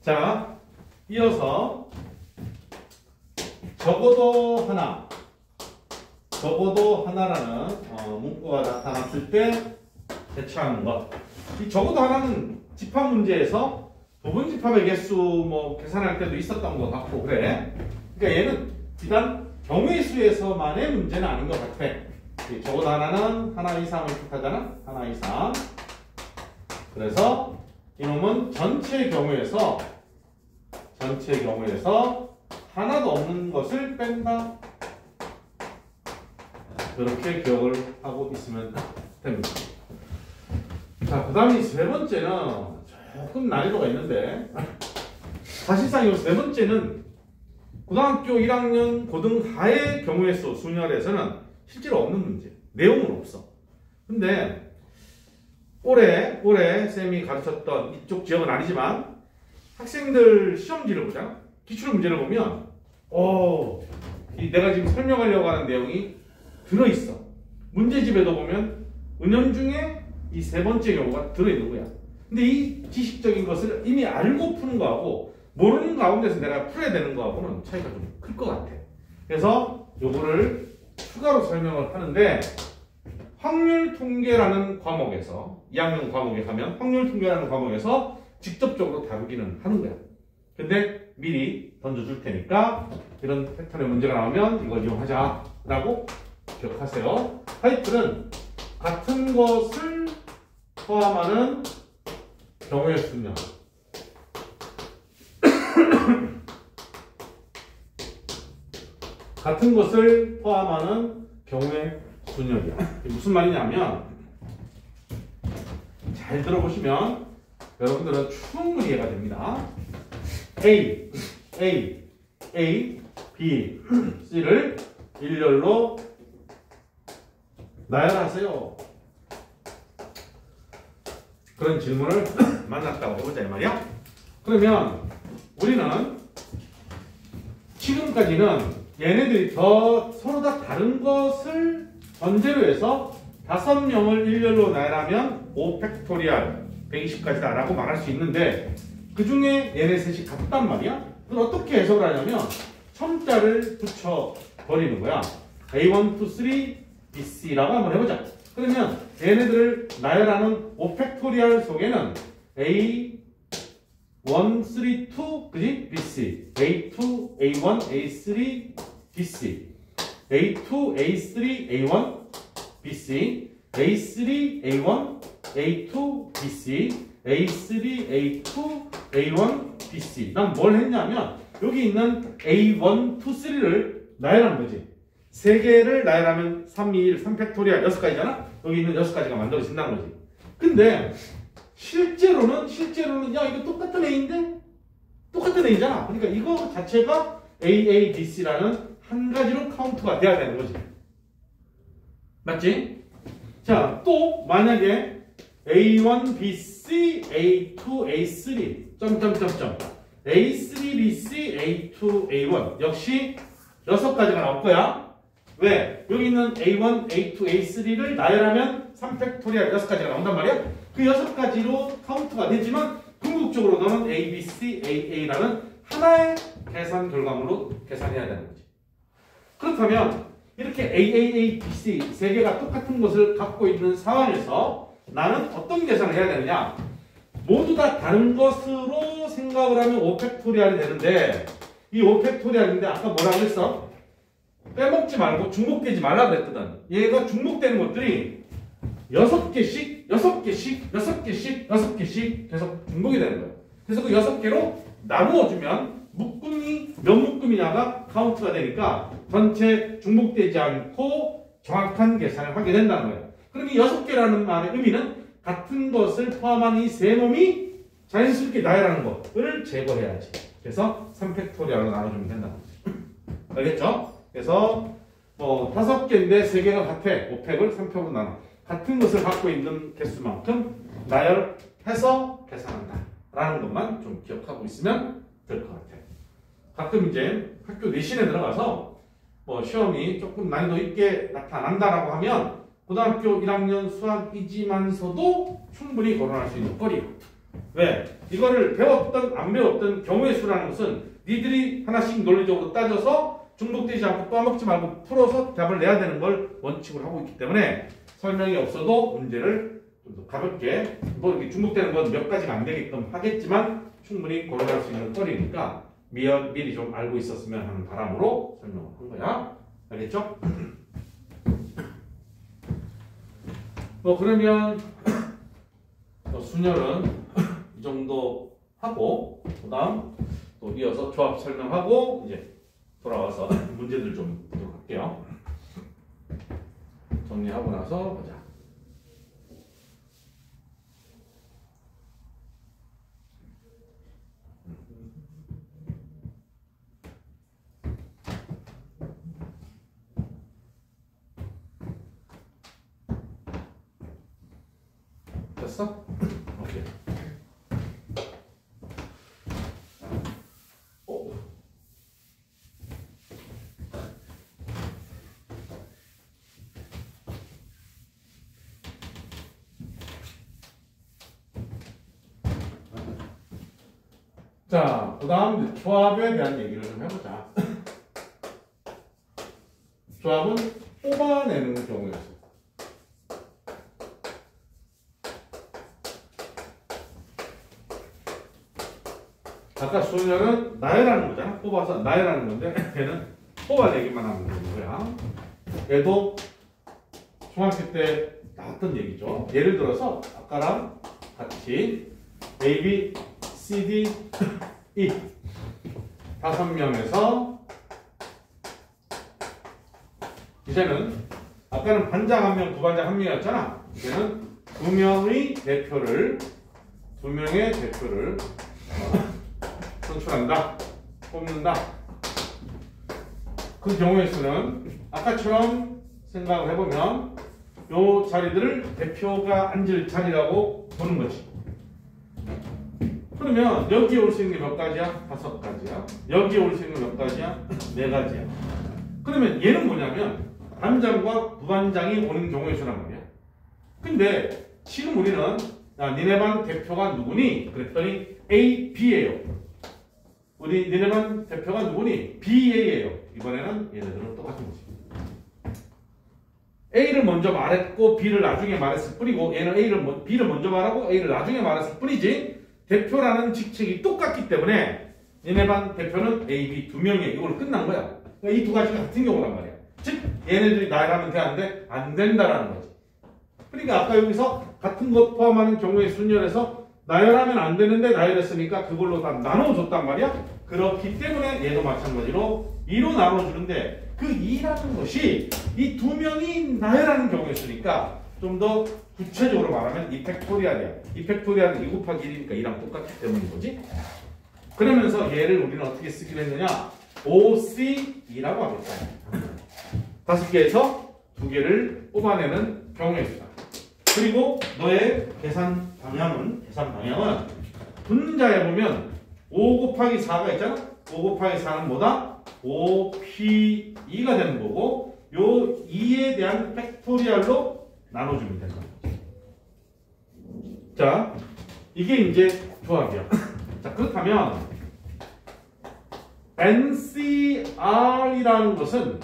자, 이어서 적어도 하나라는 문구가 나타났을 때 대처하는 것. 이 적어도 하나는 집합 문제에서 부분 집합의 개수 계산할 때도 있었던 것 같고 그래. 그러니까 얘는 비단 경우의 수에서만의 문제는 아닌 것 같아. 적어도 하나는 하나 이상을 뜻하잖아. 하나 이상. 그래서 이놈은 전체 경우에서 하나도 없는 것을 뺀다. 그렇게 기억을 하고 있으면 됩니다. 자, 그 다음에 세 번째는 조금 난이도가 있는데, 사실상 이 세 번째는 고등학교 1학년 고등하의 경우의 수 순열에서는 실제로 없는 문제. 내용은 없어. 근데 올해 쌤이 가르쳤던 이쪽 지역은 아니지만 학생들 시험지를 보잖아. 기출 문제를 보면 내가 지금 설명하려고 하는 내용이 들어있어. 문제집에도 보면 은연중에 이 세 번째 경우가 들어있는 거야. 근데 이 지식적인 것을 이미 알고 푸는 거하고 모르는 가운데서 내가 풀어야 되는 거하고는 차이가 좀 클 것 같아. 그래서 요거를 추가로 설명을 하는데, 확률 통계라는 과목에서 2학년 과목에 가면 확률 통계라는 과목에서 직접적으로 다루기는 하는 거야. 근데 미리 던져줄 테니까 이런 패턴의 문제가 나오면 이걸 이용하자라고 기억하세요. 타이틀은 같은 것을 포함하는 경우의 수냐. 같은 것을 포함하는 경우의 수열이야. 무슨 말이냐면, 잘 들어보시면 여러분들은 충분히 이해가 됩니다. A, B, C를 일렬로 나열하세요. 그런 질문을 만났다고 해보자 이 말이야. 그러면 우리는 지금까지는 얘네들이 서로 다 다른 것을 전제로 해서 5명을 일렬로 나열하면 5팩토리얼 120까지다 라고 말할 수 있는데, 그 중에 얘네 셋이 같단 말이야. 그걸 어떻게 해석을 하냐면 첨자를 붙여버리는 거야. A1, 2, 3, BC라고 한번 해보자. 그러면 얘네들을 나열하는 5팩토리얼 속에는 A1, 3, 2, 그지? BC, A2, A1, A3, BC, A2, A3, A1, BC, A3, A1, A2, BC, A3, A2, A1, BC. 난 뭘 했냐면 여기 있는 A1, 2, 3를 나열한 거지. 3개를 나열하면 3, 2, 1, 3팩토리얼 6가지잖아? 여기 있는 6가지가 만들어진다는 거지. 근데 실제로는 야, 이거 똑같은 A인데? 똑같은 A잖아. 그러니까 이거 자체가 AABC라는 한 가지로 카운트가 돼야 되는 거지. 맞지? 자, 또 만약에 A1, BC, A2, A3 점점점점 A3, BC, A2, A1 역시 6가지가 나올 거야. 왜? 여기 있는 A1, A2, A3를 나열하면 3팩토리얼 6가지가 나온단 말이야. 그 6가지로 카운트가 되지만 궁극적으로 너는 A, B, C, A, A라는 하나의 계산 결과물로 계산해야 되는 거지. 그렇다면 이렇게 A, A, B, C 3개가 똑같은 것을 갖고 있는 상황에서 나는 어떤 계산을 해야 되느냐? 모두 다 다른 것으로 생각을 하면 5팩토리얼이 되는데, 이 5팩토리얼인데 아까 뭐라고 했어? 빼먹지 말고 중복되지 말라 그랬거든. 얘가 중복되는 것들이 6개씩 계속 중복이 되는 거예요. 그래서 그 6개로 나누어주면 묶음이 몇 묶음이냐가 카운트가 되니까 전체 중복되지 않고 정확한 계산을 하게 된다는 거예요. 그럼 이 6개라는 말의 의미는 같은 것을 포함한 이 세 놈이 자연스럽게 나열하는 것을 제거해야지. 그래서 3팩토리얼로 나눠주면 된다는 거죠. 알겠죠? 그래서 5개인데 3개가 같아. 5팩을 3팩으로 나눠. 같은 것을 갖고 있는 개수만큼 나열해서 계산한다 라는 것만 좀 기억하고 있으면 될 것 같아. 가끔 이제 학교 내신에 들어가서 시험이 조금 난이도 있게 나타난다라고 하면 고등학교 1학년 수학이지만서도 충분히 거론할 수 있는 거리야. 왜? 이거를 배웠든 안 배웠든 경우의 수라는 것은 니들이 하나씩 논리적으로 따져서 중복되지 않고 떠먹지 말고 풀어서 답을 내야 되는 걸 원칙으로 하고 있기 때문에 설명이 없어도 문제를 좀 더 가볍게 뭐 이렇게 중복되는 건 몇 가지가 안 되게끔 하겠지만 충분히 고려할 수 있는 거리니까 미리 좀 알고 있었으면 하는 바람으로 설명을 한 거야. 알겠죠? 뭐 그러면 순열은 이 정도 하고 그다음 또 이어서 조합 설명하고 이제 돌아와서 문제들 좀 보도록 할게요. 정리하고 나서 보자. 됐어? 오케이. 자, 그 다음 조합에 대한 얘기를 좀 해보자. 조합은 뽑아내는 경우였어. 아까 수열은 나열하는 거잖아. 뽑아서 나열하는 건데 얘는 뽑아내기만 하면 되는 거야. 얘도 중학교 때 나왔던 얘기죠. 예를 들어서 아까랑 같이 A, B, C, D, E 5명에서 이제는 아까는 반장 1명, 부반장 1명이었잖아. 이제는 2명의 대표를 선출한다, 뽑는다. 그 경우의 수는 아까처럼 생각을 해보면 요 자리들을 대표가 앉을 자리라고 보는 거지. 그러면 여기에 올 수 있는 게 몇 가지야? 5가지야. 여기에 올 수 있는 게 몇 가지야? 4가지야. 그러면 얘는 뭐냐면 반장과 부반장이 오는 경우의 수란 말이야. 근데 지금 우리는 야, 니네 반 대표가 누구니? 그랬더니 A, B예요. 니네 반 대표가 누구니? BA예요. 이번에는 얘네들은 똑같은 거지. A를 먼저 말했고 B를 나중에 말했을 뿐이고 얘는 B를 먼저 말하고 A를 나중에 말했을 뿐이지 대표라는 직책이 똑같기 때문에 얘네 반 대표는 A, B 2명이에요. 이걸로 끝난 거야. 그러니까 이 두 가지가 같은 경우란 말이야. 즉 얘네들이 나열하면 되는데 안 된다라는 거지. 그러니까 아까 여기서 같은 것 포함하는 경우의 순열에서 나열하면 안 되는데 나열했으니까 그걸로 다 나눠줬단 말이야. 그렇기 때문에 얘도 마찬가지로 2로 나눠주는데 그 2라는 것이 이 2명이 나열하는 경우에 쓰니까 좀 더 구체적으로 말하면 이 팩토리알이야. 이 팩토리알은 2 곱하기 1이니까 2랑 똑같기 때문인 거지. 그러면서 얘를 우리는 어떻게 쓰기로 했느냐? OC2라고 하겠다. 5개에서 2개를 뽑아내는 경우의 수다. 그리고 너의 계산 방향은 분자에 보면 5 곱하기 4가 있잖아. 5 곱하기 4는 뭐다? 5P2가 되는 거고 요 2에 대한 팩토리알로 나눠주면 된다. 자, 이게 이제 조합이야. 자, 그렇다면 NCR이라는 것은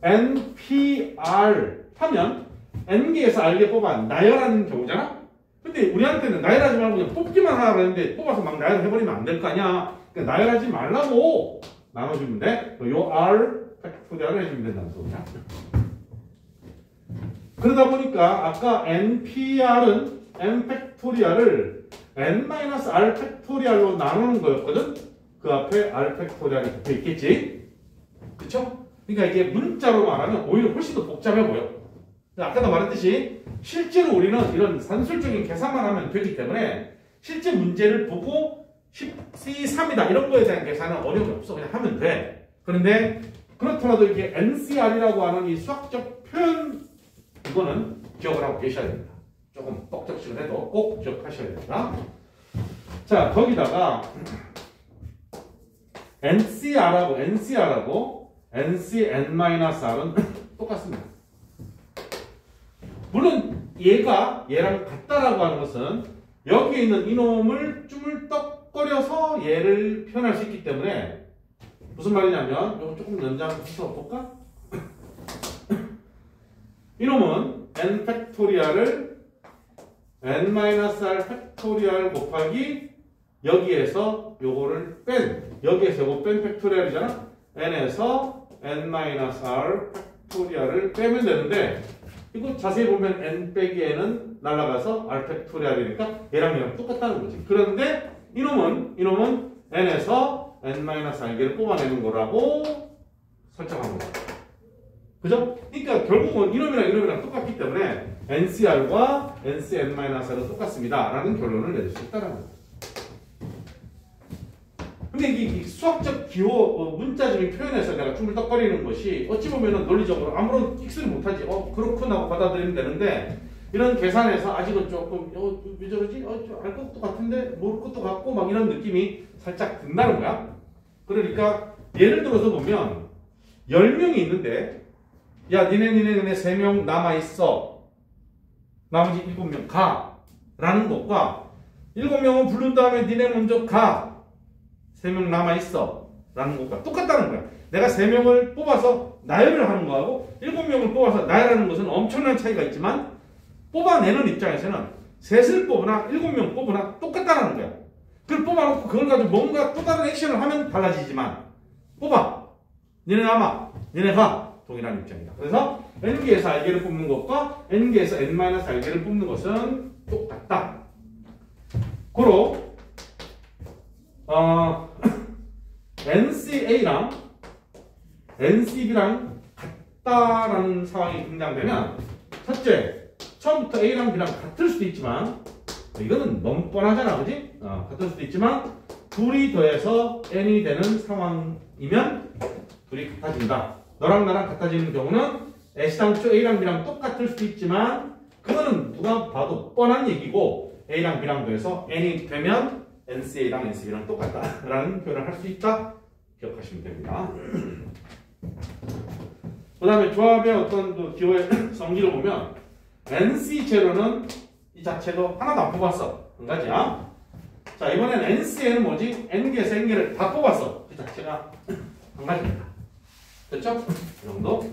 NPR 하면 N개에서 R개 뽑아 나열하는 경우잖아? 근데 우리한테는 나열하지 말고 그냥 뽑기만 하라고 했는데 뽑아서 막 나열해버리면 안 될 거 아니야? 그러니까 나열하지 말라고 나눠주면 돼. 요 R 팩토리알을 해주면 된다는 소리야. 그러다 보니까 아까 NPR은 N 팩토리알을 N-R 팩토리알로 나누는 거였거든? 그 앞에 R 팩토리알이 붙어 있겠지? 그쵸? 그러니까 이게 문자로 말하면 오히려 훨씬 더 복잡해 보여. 아까도 말했듯이 실제로 우리는 이런 산술적인 계산만 하면 되기 때문에 실제 문제를 보고 C3이다 이런 거에 대한 계산은 어려움이 없어. 그냥 하면 돼. 그런데 그렇더라도 이게 NCR이라고 하는 이 수학적 표현 이거는 기억을 하고 계셔야 됩니다. 조금 뻑적식을 해도 꼭 기억하셔야 됩니다. 자, 거기다가 NCR하고 NCN-R은 똑같습니다. 물론 얘가 얘랑 같다라고 하는 것은 여기에 있는 이놈을 쭈물떡거려서 얘를 표현할 수 있기 때문에 무슨 말이냐면 이거 조금 연장해서 볼까? 이놈은 n 팩토리얼을 n-r 팩토리얼 곱하기 여기에서 요거를 여기에서 요거 뺀 팩토리얼이잖아. n에서 n-r 팩토리얼을 빼면 되는데 이거 자세히 보면 n 빼기 n은 날아가서 r 팩토리얼이니까 얘랑 똑같다는 거지. 그런데 이놈은 n에서 n-r개를 뽑아내는 거라고 설정한 거야. 그죠? 그러니까 결국은 이놈이랑 똑같기 때문에 ncr과 ncn-r은 똑같습니다 라는 결론을 내릴 수 있다는 거야. 근데 이 수학적 기호 문자적인 표현에서 내가 쭈물떡거리는 것이 어찌 보면은 논리적으로 아무런 익스를 못하지. 그렇구나 하고 받아들이면 되는데 이런 계산에서 아직은 조금 왜 저러지? 알 것도 같은데 모를 것도 같고 막 이런 느낌이 살짝 든다는 거야. 그러니까 예를 들어서 보면 10명이 있는데 야 니네 3명 남아있어. 나머지 7명 가 라는 것과 7명은 부른 다음에 니네 먼저 가. 3명 남아있어 라는 것과 똑같다는 거야. 내가 3명을 뽑아서 나열을 하는 거하고 7명을 뽑아서 나열하는 것은 엄청난 차이가 있지만 뽑아내는 입장에서는 셋을 뽑으나 7명 뽑으나 똑같다는 거야. 그걸 뽑아놓고 그걸 가지고 뭔가 또 다른 액션을 하면 달라지지만 뽑아 니네 남아 니네 가 동일한 입장이다. 그래서 n개에서 r개를 뽑는 것과 n개에서 n-r개를 뽑는 것은 똑같다. 고로 NCA랑 NCB랑 같다라는 상황이 등장되면 첫째, 처음부터 A랑 B랑 같을 수도 있지만 이거는 너무 뻔하잖아, 그지? 같을 수도 있지만 둘이 더해서 N이 되는 상황이면 둘이 같아진다. 너랑 나랑 같아지는 경우는 애시당초 A랑 B랑 똑같을 수도 있지만 그거는 누가 봐도 뻔한 얘기고 A랑 B랑 더해서 N이 되면 NCA랑 NCB랑 똑같다라는 표현을 할 수 있다. 기억하시면 됩니다. 그 다음에 조합의 어떤 그 기호의 성질을 보면 NC0는 이 자체도 하나도 안 뽑았어. 한 가지야. 자, 이번엔 NCA는 뭐지? N개에서 N개를 다 뽑았어. 그 자체가 한 가지입니다. 됐죠? 이 정도?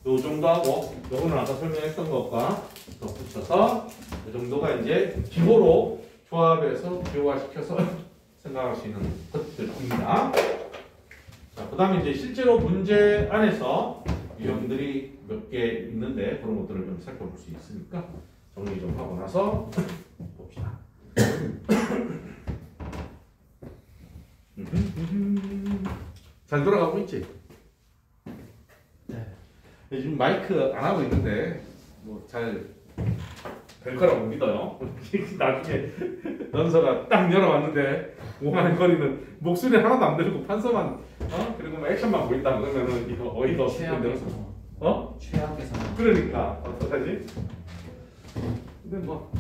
요 정도 하고 요거는 아까 설명했던 것과 더 붙여서 이 정도가 이제 기호로 조합에서 기호화시켜서 생각할 수 있는 것들입니다. 자, 그 다음에 이제 실제로 문제 안에서 유형들이 몇 개 있는데 그런 것들을 좀 살펴볼 수 있으니까 정리 좀 하고 나서 봅시다. 잘 돌아가고 있지? 네. 지금 마이크 안 하고 있는데 뭐 잘 될 거라고 믿어요. 나중에 연서가 딱 열어봤는데 오만거리는 목소리 하나도 안 들리고 판서만 그리고 뭐 액션만 보인다 그러면은 이거 어이가 없을 텐데. 최악에서. 그러니까 어떡하지? 근데 뭐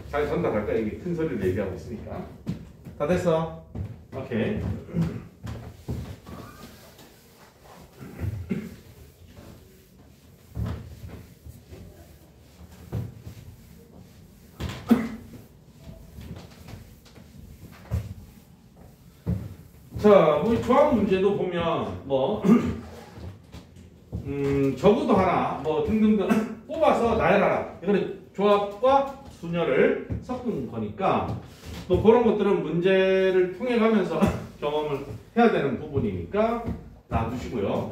잘 전달할 거야. 이게 큰 소리를 얘기하고 있으니까. 다 됐어. 오케이. 자, 뭐 조합 문제도 보면 뭐 적어도 하나 뭐 등등등 뽑아서 나열하라. 이거는 조합과 순열을 섞은 거니까 또 그런 것들은 문제를 통해 가면서 경험을 해야 되는 부분이니까 놔두시고요.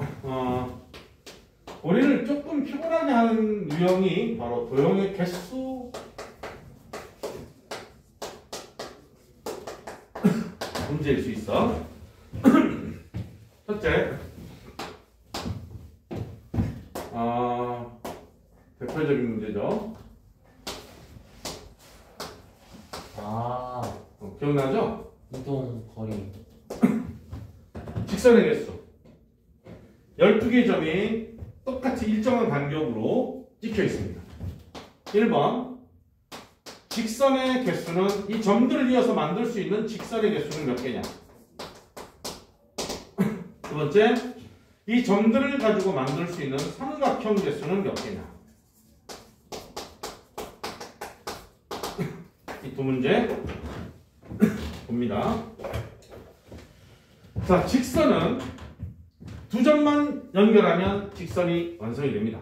우리를 조금 피곤하게 하는 유형이 바로 도형의 개수 문제일 수 있어. 첫째, 대표적인 문제죠. 기억나죠? 이동 거리. 직선의 개수. 12개의 점이 똑같이 일정한 간격으로 찍혀 있습니다. 1번. 직선의 개수는 이 점들을 이어서 만들 수 있는 직선의 개수는 몇 개냐? 두 번째, 이 점들을 가지고 만들 수 있는 삼각형 개수는 몇 개냐? 이 두 두 문제 봅니다. 자, 직선은 두 점만 연결하면 직선이 완성이 됩니다.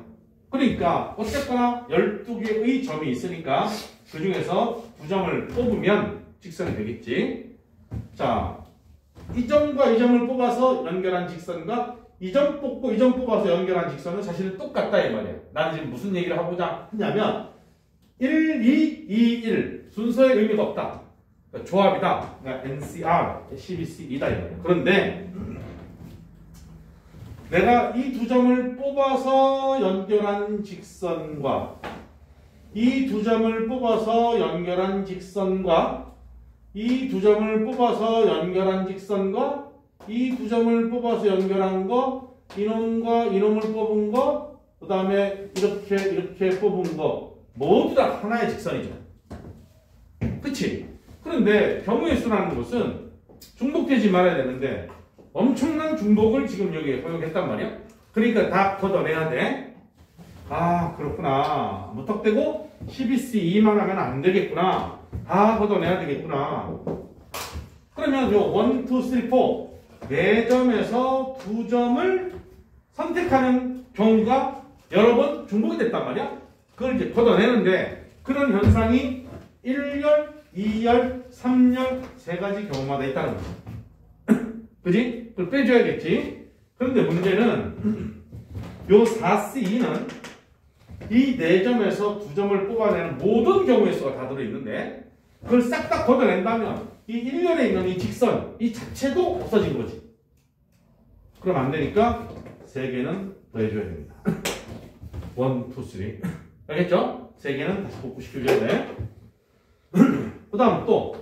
그러니까 어쨌거나 12개의 점이 있으니까 그 중에서 두 점을 뽑으면 직선이 되겠지. 자, 이 점과 이 점을 뽑아서 연결한 직선과 이 점 뽑고 이 점 뽑아서 연결한 직선은 사실은 똑같다 이 말이에요. 나는 지금 무슨 얘기를 하고자 하냐면 1, 2, 2, 1 순서의 의미가 없다. 그러니까 조합이다. 그러니까 NCR, CBC, 이다 이 말이에요. 그런데 내가 이 두 점을 뽑아서 연결한 직선과 이 두 점을 뽑아서 연결한 직선과 이 두 점을 뽑아서 연결한 직선과 이 두 점을 뽑아서 연결한 거, 이놈과 이놈을 뽑은 거, 그 다음에 이렇게 뽑은 거 모두 다 하나의 직선이죠. 그치? 그런데 경우의 수라는 것은 중복되지 말아야 되는데 엄청난 중복을 지금 여기에 허용했단 말이야. 그러니까 다 걷어내야 돼. 아, 그렇구나. 무턱대고 CBC 2만 하면 안 되겠구나. 다 걷어내야 되겠구나. 그러면 요 1, 2, 3, 4 네 점에서 두 점을 선택하는 경우가 여러 번 중복이 됐단 말이야. 그걸 이제 걷어내는데 그런 현상이 1열, 2열, 3열 세 가지 경우마다 있다는 거죠. 그지? 그걸 빼줘야겠지. 그런데 문제는 요 4C2는 이 네 점에서 두 점을 뽑아내는 모든 경우의 수가 다 들어있는데 그걸 싹 다 걷어낸다면 이 1열에 있는 이 직선 이 자체도 없어진 거지. 그럼 안 되니까 세 개는 더해줘야 됩니다. 1, 2, 3 알겠죠? 세 개는 다시 복구시켜줘야 돼. 그 다음 또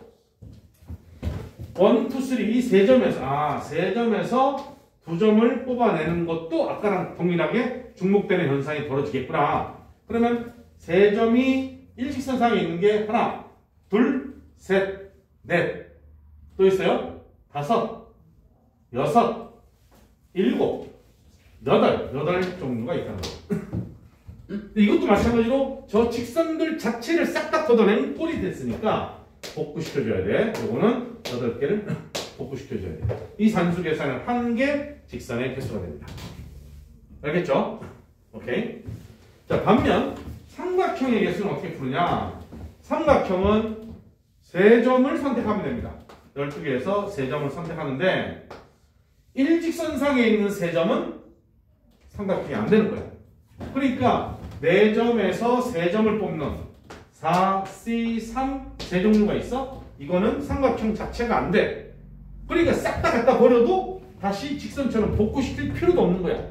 1, 2, 3 이 세 점에서 세 점에서 두 점을 뽑아내는 것도 아까랑 동일하게 중복되는 현상이 벌어지겠구나. 그러면 세 점이 일직선상에 있는 게 하나, 둘, 셋, 넷. 또 있어요? 다섯, 여섯, 일곱, 여덟 종류가 있다는 거예요. 이것도 마찬가지로 저 직선들 자체를 싹 다 걷어내는 꼴이 됐으니까 복구시켜줘야 돼. 이거는 8개를 복구시켜줘야 돼. 이 산수 계산은 한 개 직선의 개수가 됩니다. 알겠죠? 오케이. 자, 반면 삼각형의 개수는 어떻게 푸느냐? 삼각형은 세 점을 선택하면 됩니다. 12개에서 세 점을 선택하는데 일직선상에 있는 세 점은 삼각형이 안 되는 거예요. 그러니까 4점에서 세 점을 뽑는 4, C, 3 세 종류가 있어? 이거는 삼각형 자체가 안 돼. 그러니까 싹 다 갖다 버려도 다시 직선처럼 복구시킬 필요도 없는 거야.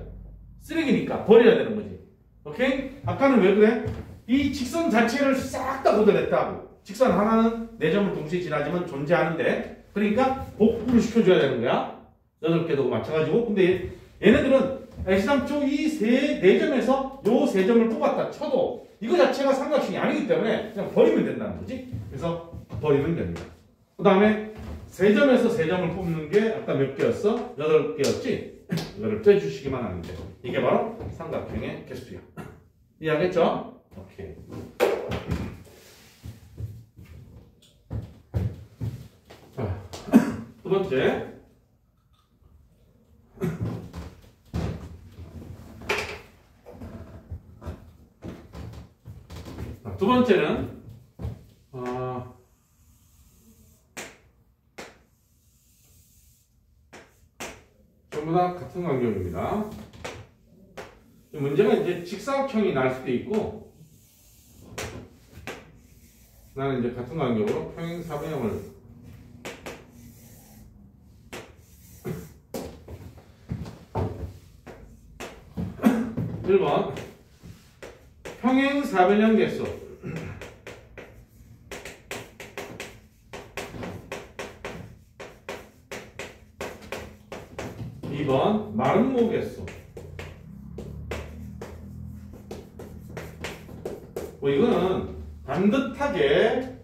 쓰레기니까 버려야 되는 거지. 오케이? 아까는 왜 그래? 이 직선 자체를 싹 다 걷어냈다고. 직선 하나는 4점을 동시에 지나지만 존재하는데 그러니까 복구를 시켜줘야 되는 거야. 8개도 마찬가지고. 근데 얘네들은 애시당초 이 4점에서 요 3점을 뽑았다 쳐도 이거 자체가 삼각형이 아니기 때문에 그냥 버리면 된다는 거지. 그래서 버리면 됩니다. 그 다음에 3점에서 3점을 뽑는 게 아까 몇 개였어? 8개였지? 이거를 빼주시기만 하면 돼요. 이게 바로 삼각형의 개수야. 이해하겠죠? 오케이. 자, 두 번째. 두 번째는 전부 다 같은 간격입니다. 문제가 이제 직사각형이 날 수도 있고 나는 이제 같은 간격으로 평행사변형을 (1번) 평행사변형 개수 2번 마름모 개수. 이거는 반듯하게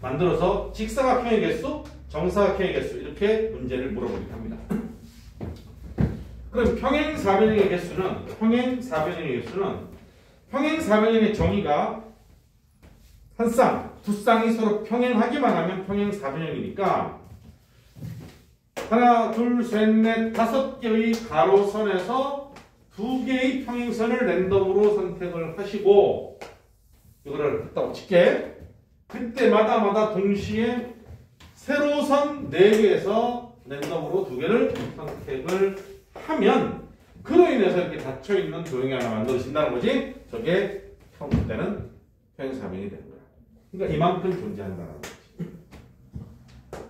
만들어서 직사각형의 개수, 정사각형의 개수 이렇게 문제를 물어보기도 합니다. 그럼 평행사변형의 개수는 평행사변형의 정의가 한 쌍, 두 쌍이 서로 평행하기만 하면 평행 4변형이니까 하나, 둘, 셋, 넷, 5개의 가로선에서 2개의 평행선을 랜덤으로 선택을 하시고 이거를 했다고 칠게. 그때마다 동시에 세로선 4개에서 랜덤으로 2개를 선택을 하면 그로 인해서 이렇게 닫혀있는 도형이 하나 만들어진다는 거지. 저게 처음 때는 평행사변이 되는 거야. 그러니까 이만큼 존재한다는 거지.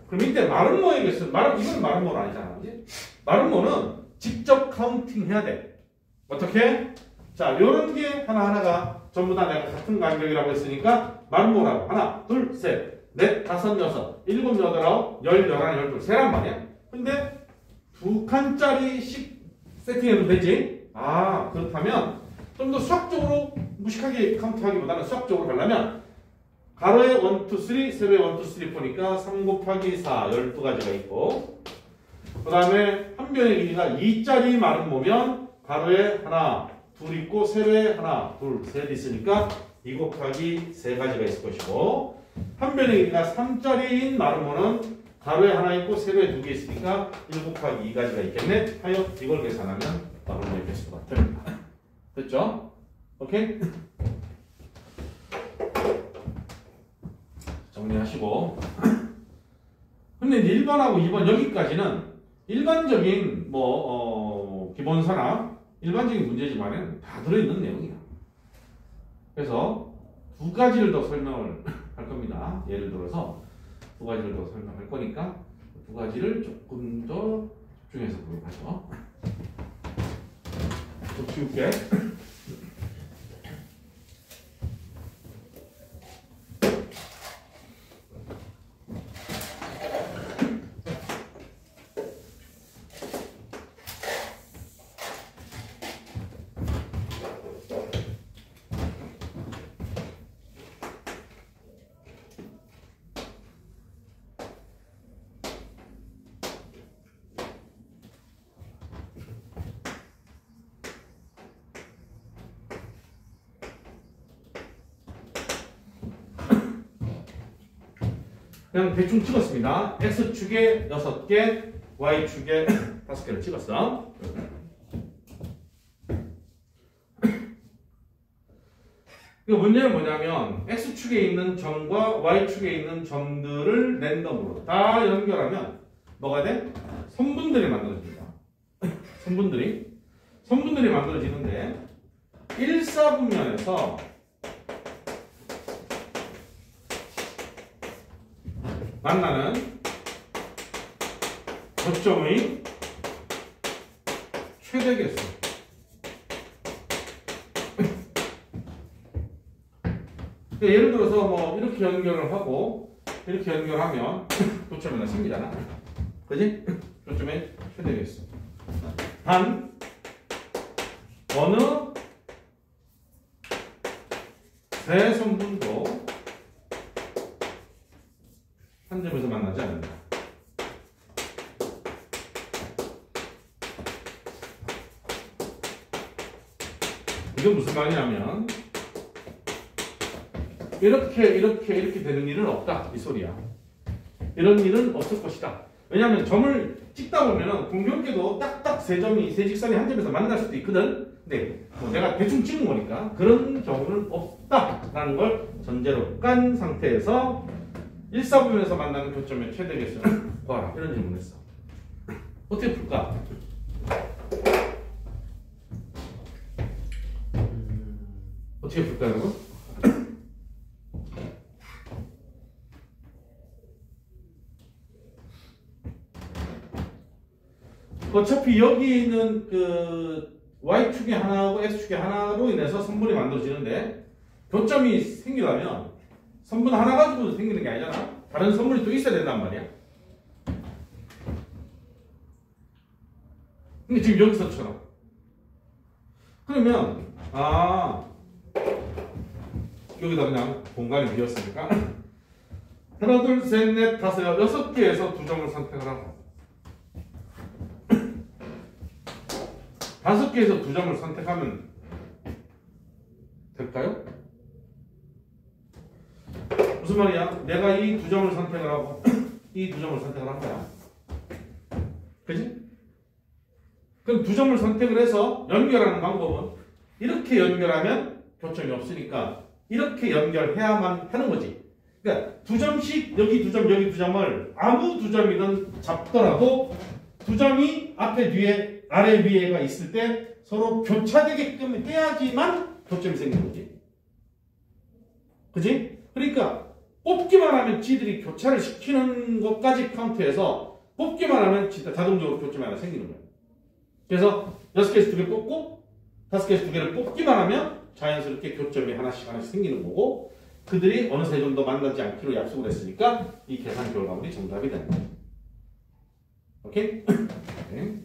그럼 이때 마름모에게서 이건 마름모는 아니잖아, 그지? 마름모는 직접 카운팅 해야 돼. 어떻게? 자, 요런 게 하나하나가 전부 다 내가 같은 간격이라고 했으니까 마름모라고 하나, 둘, 셋, 넷, 다섯, 여섯, 일곱, 여덟, 아홉, 열, 열하나, 열둘, 세란 말이야. 근데 2칸짜리씩 세팅해도 되지? 아, 그렇다면 좀 더 수학적으로 무식하게 카운트하기보다는 수학적으로 가려면 가로에 1, 2, 3, 세로에 1, 2, 3, 4니까 3 곱하기 4, 12가지가 있고 그 다음에 한 변의 길이가 2짜리 마름모면 가로에 하나, 둘 있고 세로에 하나, 둘, 셋 있으니까 2 곱하기 3가지가 있을 것이고 한 변의 길이가 3짜리인 마름모는 가로에 하나 있고 세로에 2개 있으니까 1 곱하기 2가지가 있겠네. 하여 이걸 계산하면 마름모의 개수가 됩니다. 됐죠? 오케이? 정리하시고 근데 1번하고 2번 여기까지는 일반적인 기본서나 일반적인 문제지만은 다 들어있는 내용이야. 그래서 2가지를 더 설명을 할 겁니다. 예를 들어서 2가지를 더 설명할 거니까 2가지를 조금 더 집중해서 보도록 하죠. 좀 지울게. 그냥 대충 찍었습니다. X축에 6개, Y축에 5개를 찍었어. 이거 문제는 뭐냐면 X축에 있는 점과 Y축에 있는 점들을 랜덤으로 다 연결하면 뭐가 돼? 선분들이 만들어집니다. 선분들이 만들어지는데 1사분면에서 만나는 접점의 최대 개수. 예를 들어서 이렇게 연결을 하고 이렇게 연결하면 교점이 하나 생기잖아. 그지? 교점의 최대 개수. 단 어느 세 선분도 한 점에서 만나지 않는다. 이게 무슨 말이냐면 이렇게 되는 일은 없다 이 소리야. 이런 일은 없을 것이다. 왜냐하면 점을 찍다 보면은 공교롭게도 딱딱 세 직선이 한 점에서 만날 수도 있거든. 근데 내가 대충 찍은 거니까 그런 경우는 없다라는 걸 전제로 깐 상태에서 1사분면에서 만나는 교점의 최대 개수를 구하라. 이런 질문을 했어. 어떻게 풀까? 어떻게 풀까 여러분? 어차피 여기 있는 그 Y축의 하나하고 X축의 하나로 인해서 선분이 만들어지는데 교점이 생기려면 선분 하나 가지고 생기는 게 아니잖아. 다른 선분이 또 있어야 된단 말이야. 근데 지금 여기서처럼 그러면 여기다 그냥 공간이 비었으니까 하나 둘 셋 넷 다섯 6개에서 2점을 선택하라고. 5개에서 2점을 선택하면 될까요? 무슨 말이야? 내가 이 두 점을 선택을 하고 이 두 점을 선택을 한 거야. 그지? 그럼 두 점을 선택을 해서 연결하는 방법은 이렇게 연결하면 교점이 없으니까 이렇게 연결해야만 하는 거지. 그러니까 두 점씩 여기 두 점, 여기 두 점을 아무 두 점이든 잡더라도 두 점이 앞에 뒤에 아래 위에가 있을 때 서로 교차되게끔 해야지만 교점이 생기는 거지. 그지? 그러니까 뽑기만 하면 지들이 교차를 시키는 것까지 카운트해서 뽑기만 하면 진짜 자동적으로 교점이 하나 생기는 거야. 그래서 6개에서 2개 뽑고 5개에서 2개를 뽑기만 하면 자연스럽게 교점이 하나씩 생기는 거고 그들이 어느새 정도 만나지 않기로 약속을 했으니까 이 계산 결과물이 정답이 되는 거예요. 오케이? 네.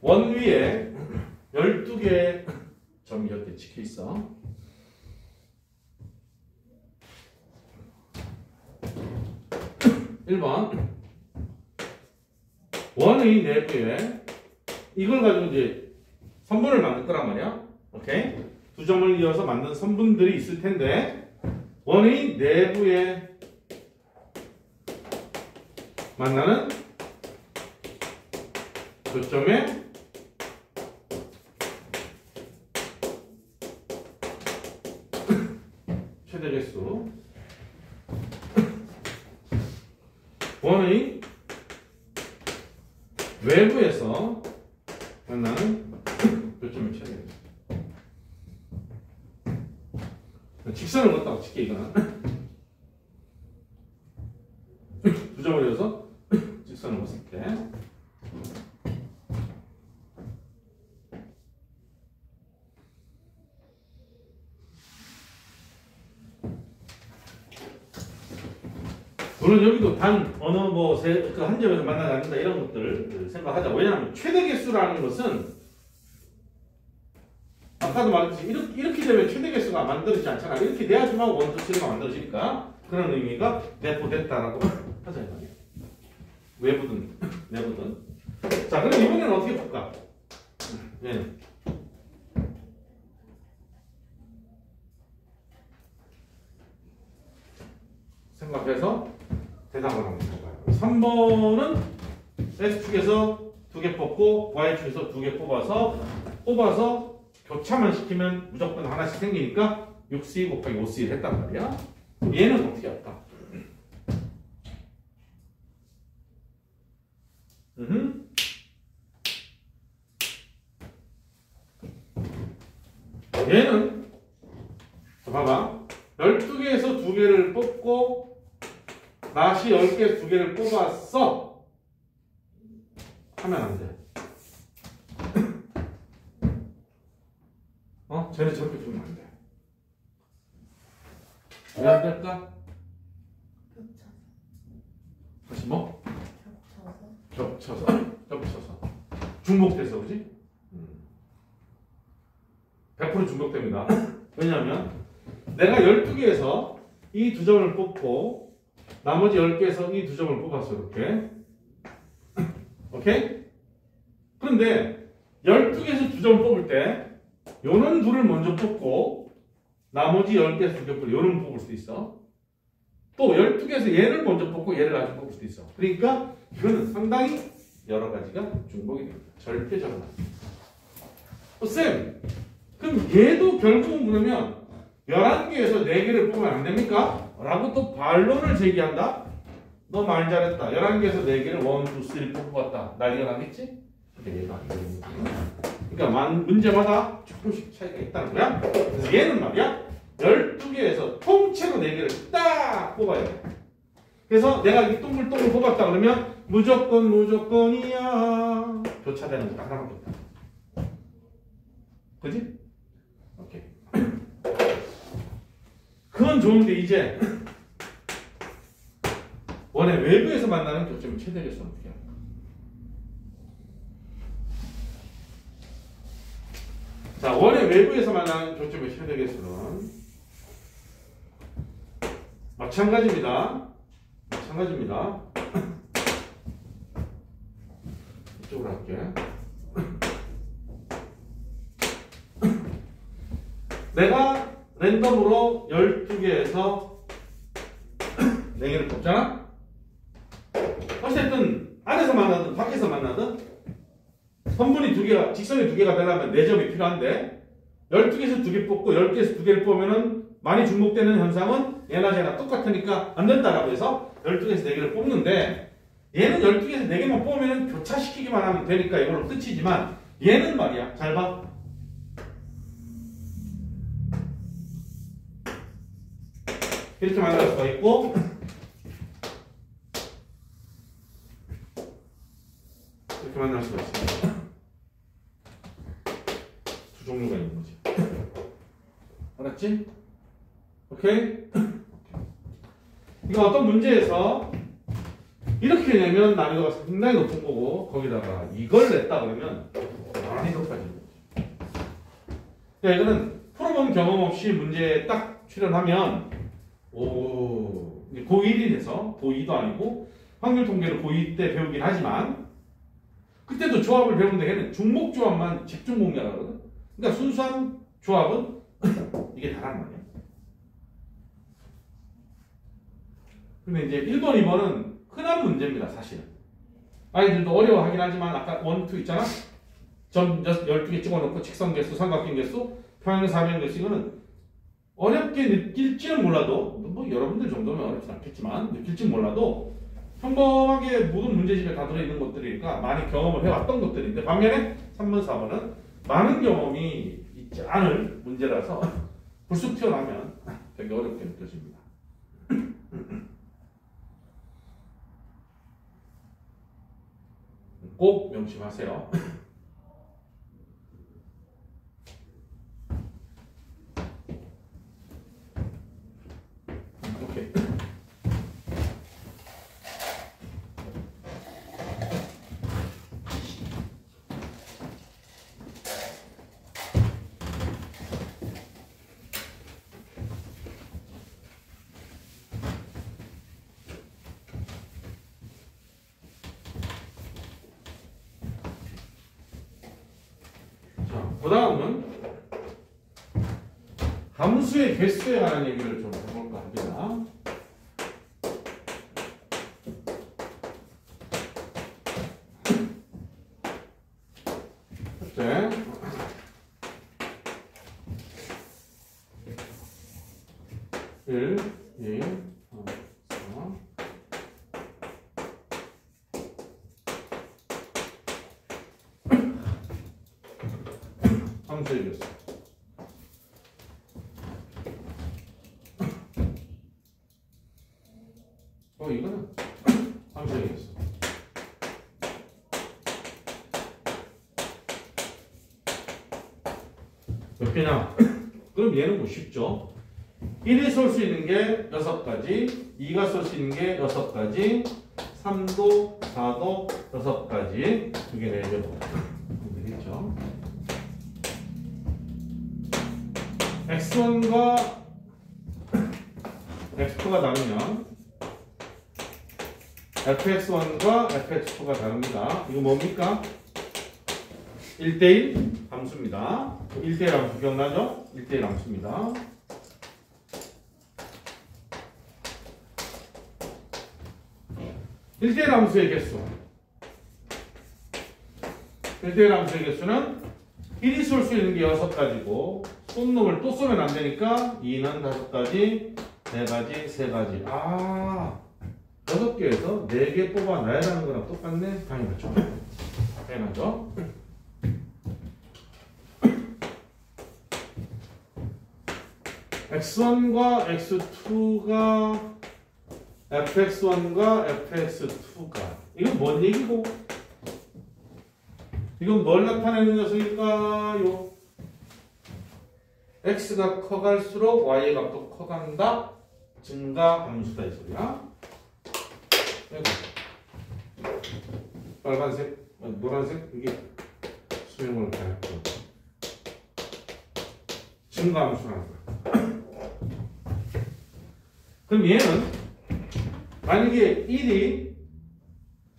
원 위에 12개의 점이 이렇게 찍혀 있어. (1번) 원의 내부에 이걸 가지고 이제 선분을 만들 거란 말이야. 오케이? 두 점을 이어서 만든 선분들이 있을 텐데 원의 내부에 만나는 교점의 최대 개수 원의 외부에서 만나는 교점의 최대 개수. 직선을 걷다가 칠게 이거는 두 점을 이어서 직선을 걷을게. 물론 여기도 단 어느 한 점에서 만나지 않는다 이런 것들 생각하자. 왜냐하면 최대 개수라는 것은 아까도 말했듯이 이렇게 되면 최대 개수가 만들어지지 않잖아. 이렇게 돼야지만 1, 2, 3가 만들어지니까 그런 의미가 내포됐다라고 하자 이 말이야. 외부든 내부든. 자, 그럼 이번에는 어떻게 볼까? 얘는 생각해서 대답을 한번 해봐요. 3번은 X축에서 2개 뽑고 Y축에서 2개 뽑아서 교차만 시키면 무조건 하나씩 생기니까 6C 곱하기 5C를 했단 말이야. 얘는 어떻게 할까? 얘는 봐봐. 12개에서 2개를 뽑고 나시 10개에서 2개를 뽑았어 하면 안 돼. 쟤네 저렇게 주면 안 돼. 왜 안 될까? 다시 뭐? 겹쳐서 중복돼서 그지? 100% 중복됩니다. 왜냐하면 내가 12개에서 이 두 점을 뽑고 나머지 10개에서 이 두 점을 뽑았어 이렇게. 오케이? 그런데 12개에서 두 점을 뽑을 때 요런 둘을 먼저 뽑고 나머지 10개에서 두 개 뽑을 요런 뽑을 수도 있어. 또 12개에서 얘를 먼저 뽑고 얘를 아주 뽑을 수도 있어. 그러니까 이거는 상당히 여러 가지가 중복이 됩니다. 절대적으로. 쌤, 그럼 얘도 결국은 그러면 11개에서 4개를 뽑으면 안 됩니까? 라고 또 반론을 제기한다? 너 말 잘했다. 11개에서 4개를 1, 2, 3 뽑았다. 난리가 나겠지? 근데 얘가 안 되는 거야. 그러니까 문제마다 조금씩 차이가 있다는 거야. 그래서 얘는 말이야 12개에서 통째로 4개를 딱 뽑아야 돼. 그래서 내가 이 동글동글 뽑았다 그러면 무조건이야. 교차되는 거 딱 하나밖에 없다. 그지? 오케이. 그건 좋은데 이제 원의 외부에서 만나는 교점의 최대 개수는 어떻게 할까? 자, 원의 외부에서 만나는 교점의 최대 개수는 마찬가지입니다. 이쪽으로 할게. 내가 랜덤으로 12개에서 4개를 뽑잖아? 어쨌든 안에서 만나든 밖에서 만나든 선분이 2개가, 직선이 2개가 되려면 4점이 필요한데 12개에서 2개 뽑고 10개에서 2개를 뽑으면은 많이 중복되는 현상은 얘나 쟤나 똑같으니까 안 된다라고 해서 12개에서 4개를 뽑는데 얘는 12개에서 4개만 뽑으면 교차시키기만 하면 되니까 이걸로 끝이지만 얘는 말이야. 잘 봐. 이렇게 만날 수가 있고 이렇게 만날 수가 있습니다. 두 종류가 있는 거지. 알았지? 오케이? 이거 어떤 문제에서 이렇게 내면 난이도가 상당히 높은 거고 거기다가 이걸 냈다 그러면 많이 높아지는 거지. 그러니까 이거는 풀어본 경험 없이 문제에 딱 출연하면 고1이 돼서 고2도 아니고 확률 통계를 고2 때 배우긴 하지만 그때도 조합을 배우는데 걔는 중복 조합만 집중 공략하거든. 그러니까 순수한 조합은 이게 다란 말이야. 근데 이제 1번, 2번은 흔한 문제입니다, 사실은. 아이들도 어려워하긴 하지만 아까 1, 2 있잖아? 점 12개 찍어놓고 직선 개수, 삼각형 개수, 평행 사변 개수 이거는 어렵게 느낄지는 몰라도 뭐 여러분들 정도면 어렵지 않겠지만 느낄지 몰라도 평범하게 모든 문제집에 다 들어있는 것들이니까 많이 경험을 해왔던 것들인데 반면에 3번, 4번은 많은 경험이 있지 않을 문제라서 불쑥 튀어나오면 되게 어렵게 느껴집니다. 꼭 명심하세요. 오케이. 그 다음은 함수의 개수에 관한 얘기를 좀 해볼까 합니다. 첫째, 일, 이, 3, 4. 함수의 개수. 이거는 함수의 개수. 몇 개냐? 그럼 얘는 뭐 쉽죠? 1이 쏠 수 있는 게 6가지, 2가 쏠 수 있는 게 6가지, 3도, 4도 6가지, 2개 4개 되겠죠? x1과 x2가 다르면 fx1과 fx2가 다릅니다. 이거 뭡니까? 1대1 함수입니다. 1대1 함수 기억나죠? 1대1 함수입니다. 일대일 함수의 개수. 1대1 함수의 개수는 1이 쏠 수 있는 게 6가지고 쏜 놈을 또 쏘면 안 되니까 2는 5가지, 4가지, 3가지. 아, 6개에서 4개 뽑아놔야 하는 거랑 똑같네? 당연하죠. 당연하죠. x1과 x2가 fx1과 fx2가 이건 뭔 얘기고? 이건 뭘 나타내는 녀석일까요? x가 커갈수록 y의 값도 커간다. 증가 함수다 이 소리야. 빨간색, 노란색 이게 수명을 가했고 증가 함수라는 거야. 그럼 얘는 만약에 1이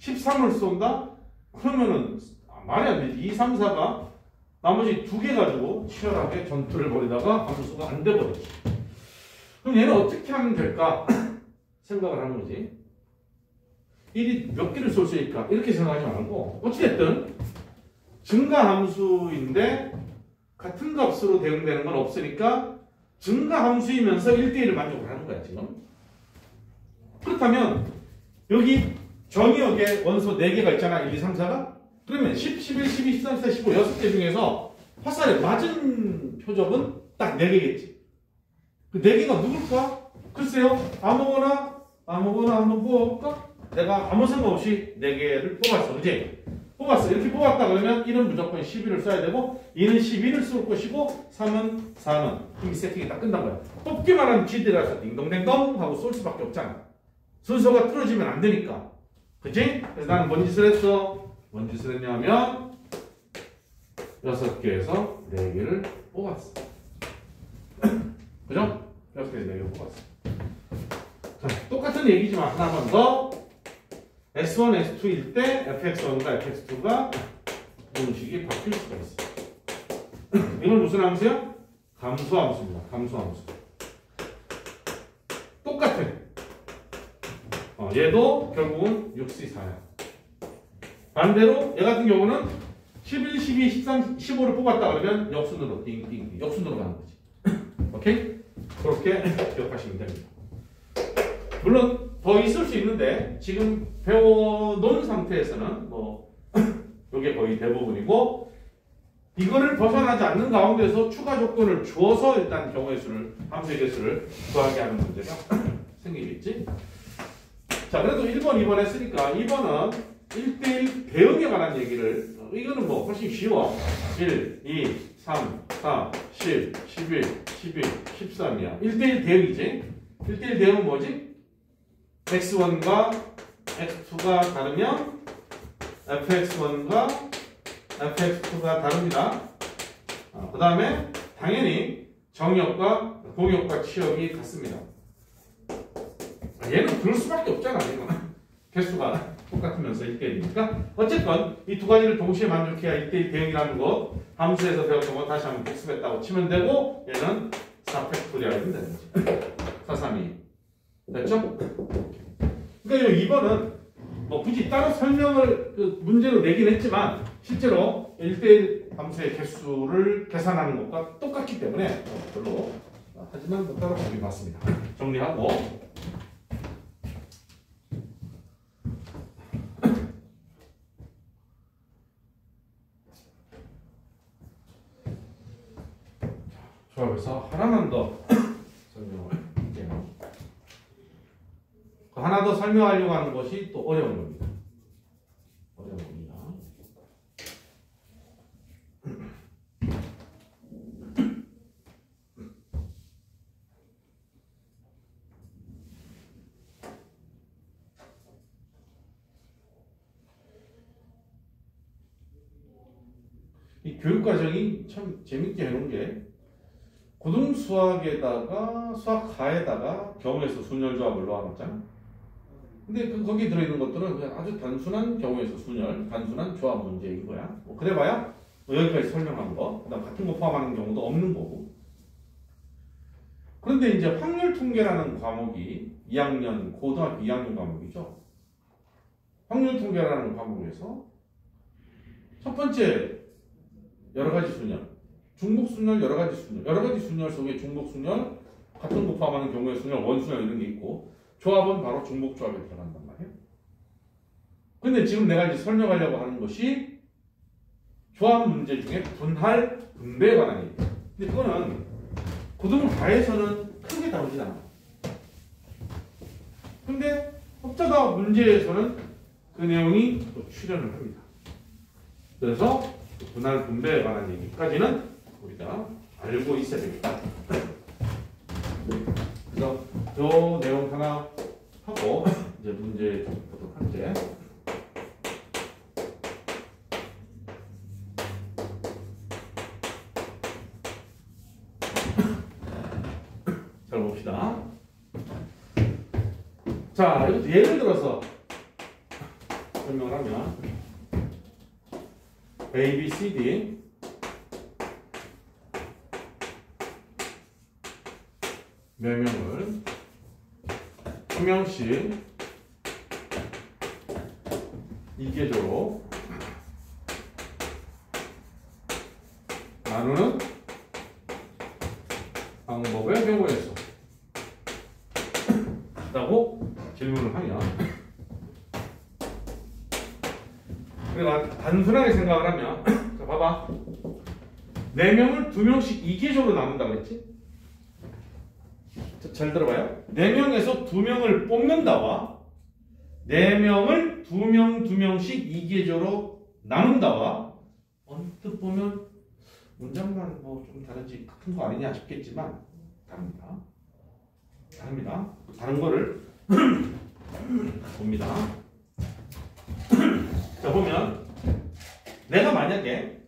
13을 쏜다? 그러면은 말이 안 되지. 2, 3, 4가 나머지 2개 가지고 치열하게 전투를 벌이다가 함수가 안 돼버리지. 그럼 얘는 어떻게 하면 될까? 생각을 하는 거지. 1이 몇 개를 쏠 수 있을까? 이렇게 생각하지 말고 어찌됐든 증가함수인데 같은 값으로 대응되는 건 없으니까 증가함수이면서 1대1을 만족을 하는 거야 지금. 그렇다면 여기 정의역에 원소 4개가 있잖아. 1, 2, 3, 4가. 그러면 10, 11, 12, 13, 14, 15 6개 중에서 화살에 맞은 표적은 딱 4개겠지. 그 4개가 누굴까? 글쎄요. 아무거나 한번 뽑아볼까? 내가 아무 생각 없이 4개를 뽑았어. 그지? 뽑았어. 이렇게 뽑았다 그러면 1은 무조건 11을 써야 되고 2는 11을 쓸 것이고 3은 4는 이미 세팅이 다 끝난 거야. 뽑기만 하면 지들어서 딩동댕동 하고 쏠 수밖에 없잖아. 순서가 틀어지면 안 되니까. 그치? 그래서 나는 뭔 짓을 했어? 뭔 짓을 했냐면 6개에서 4개를 뽑았어. 그죠? 6개에서 4개를 뽑았어. 자, 똑같은 얘기지만 하나만 더. S1, S2일 때 fx1과 fx2가 공식이 바뀔 수가 있어. 이건 무슨 함수야? 감소함수입니다. 감소함수. 똑같아. 얘도 결국은 6C4야. 반대로 얘 같은 경우는 11, 12, 13, 15를 뽑았다 그러면 역순으로 띵띵띵 역순으로 가는 거지. 오케이? 그렇게 기억하시면 됩니다. 물론 더 있을 수 있는데 지금 배워놓은 상태에서는 뭐 이게 거의 대부분이고 이거를 벗어나지 않는 가운데서 추가 조건을 주어서 일단 경우의 수를 함수의 개수를 구하게 하는 문제가 생기겠지. 자, 그래도 1번, 2번 했으니까 2번은 1대1 대응에 관한 얘기를 이거는 뭐 훨씬 쉬워. 1, 2, 3, 4, 10, 11, 12, 13이야. 1대1 대응이지. 1대1 대응은 뭐지? x1과 x2가 다르면 fx1과 fx2가 다릅니다. 그 다음에 당연히 정역과 공역과 치역이 같습니다. 얘는 그럴 수밖에 없잖아. 이거는 개수가 똑같으면서 1대1이니까 어쨌건 이 두 가지를 동시에 만족해야 1대1 대응이라는 것 함수에서 배웠던 거 다시 한번 복습했다고 치면 되고 얘는 4팩토리얼이면 되는 거지. 4, 3, 2 됐죠? 그러니까 이 2번은 뭐 굳이 따로 설명을 그 문제로 내긴 했지만 실제로 1대1 함수의 개수를 계산하는 것과 똑같기 때문에 별로 하지만 뭐 따로 보기 맞습니다. 정리하고 그래서 하나만 더 설명을 할게요. 하나 더 설명하려고 하는 것이 또 어려운 겁니다. 어려운 겁니다. 이 교육과정이 참 재밌게 해놓은 게 고등수학에다가 수학하에다가 경우에서 순열 조합을 넣어놨잖아. 근데 거기 들어있는 것들은 그냥 아주 단순한 경우에서 순열, 단순한 조합 문제인 거야. 뭐 그래봐야 뭐 여기까지 설명한 거, 그다음 같은 거 포함하는 경우도 없는 거고. 그런데 이제 확률 통계라는 과목이 2학년 고등학교 2학년 과목이죠. 확률 통계라는 과목에서 첫 번째 여러 가지 순열. 중복순열, 여러 가지 순열 속에 중복순열, 같은 거 포함하는 경우에 순열, 원순열 이런 게 있고 조합은 바로 중복조합에 들어간단 말이에요. 근데 지금 내가 이제 설명하려고 하는 것이 조합 문제 중에 분할, 분배에 관한 얘기예요. 근데 그거는 고등하에서는 크게 다루지 않아. 근데 혹자가 문제에서는 그 그 내용이 또 출연을 합니다. 그래서 그 분할 분배에 관한 얘기까지는 우리가 알고 있어야 됩니다. 그래서 요 내용 하나 하고 이제 문제 좀 보도록 할게. 잘 봅시다. 자, 이것도 예를 들어서 설명을 하면 A, B, C, D 몇 명을 한 명씩 이계조로 나누는 방법의 경우에서 라고 질문을 하면 우리가 단순하게 생각을 하면 자 봐봐 4명을 2명씩 이계조로 나눈다고 했지? 잘 들어봐요. 4명에서 2명을 뽑는다와 4명을 2명씩 이계조로 나눈다와 언뜻 보면 문장만 뭐 좀 다른지 같은 거 아니냐 싶겠지만 다릅니다. 다른 거를 봅니다. 자 보면 내가 만약에